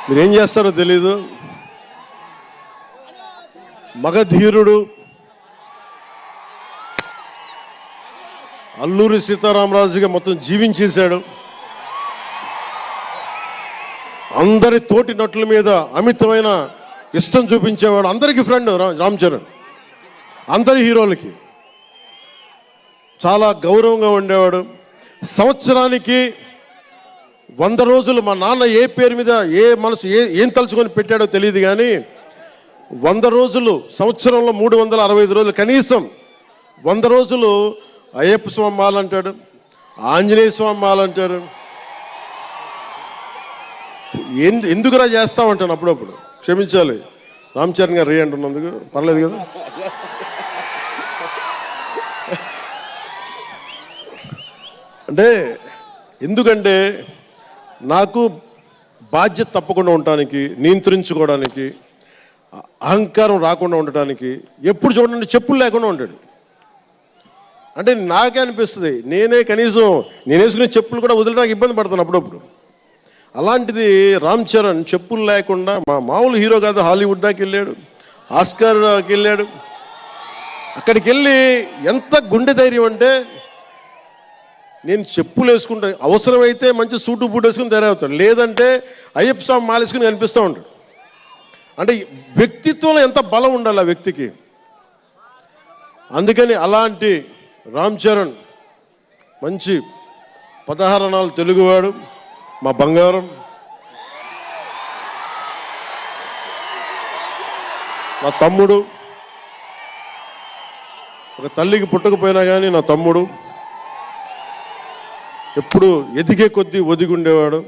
మీరేం చేస్తారో తెలీదు. మగధీరుడు అల్లూరి సీతారామరాజుగా మొత్తం జీవించేశాడు. అందరి తోటి నటుల మీద అమితమైన ఇష్టం చూపించేవాడు. అందరికీ ఫ్రెండ్ రామ్ చరణ్. అందరి హీరోలకి చాలా గౌరవంగా ఉండేవాడు. సంవత్సరానికి 100 రోజులు మా నాన్న ఏ పేరు మీద ఏం తలుచుకొని పెట్టాడో తెలియదు, కానీ 100 రోజులు సంవత్సరంలో 365 రోజులు కనీసం 100 రోజులు అయ్యప్ప స్వామి మాల అంటాడు, ఆంజనేయ స్వామి మాల అంటాడు. ఎందుకురా చేస్తామంటాను అప్పుడప్పుడు. క్షమించాలి రామ్ చరణ్ గారు రే అంటున్నందుకు. పర్లేదు కదా. అంటే ఎందుకంటే నాకు బాధ్యత తప్పకుండా ఉండటానికి, నియంత్రించుకోవడానికి, అహంకారం రాకుండా ఉండటానికి ఎప్పుడు చూడండి చెప్పులు లేకుండా ఉంటాడు. అంటే నాకే అనిపిస్తుంది నేనే కనీసం నేను వేసుకునే చెప్పులు కూడా వదిలేడానికి ఇబ్బంది పడతాను అప్పుడప్పుడు. అలాంటిది రామ్ చరణ్ చెప్పులు లేకుండా మామూలు హీరో కాదు, హాలీవుడ్ దాకా వెళ్ళాడు, ఆస్కార్కి వెళ్ళాడు. అక్కడికి వెళ్ళి ఎంత గుండె ధైర్యం అంటే నేను చెప్పులు వేసుకుంటా, అవసరమైతే మంచి సూటు బూట్ వేసుకుని తయారవుతాడు, లేదంటే అయ్యప్ప స్వామి మాలేసుకుని కనిపిస్తూ ఉంటాడు. అంటే వ్యక్తిత్వంలో ఎంత బలం ఉండాలి ఆ వ్యక్తికి. అందుకని అలాంటి రామ్ చరణ్ మంచి 16 అణాలు తెలుగువాడు, మా బంగారం, నా తమ్ముడు. ఒక తల్లికి పుట్టకపోయినా కానీ నా తమ్ముడు. ఎప్పుడు ఎదిగే కొద్దీ ఒదిగి ఉండేవాడు.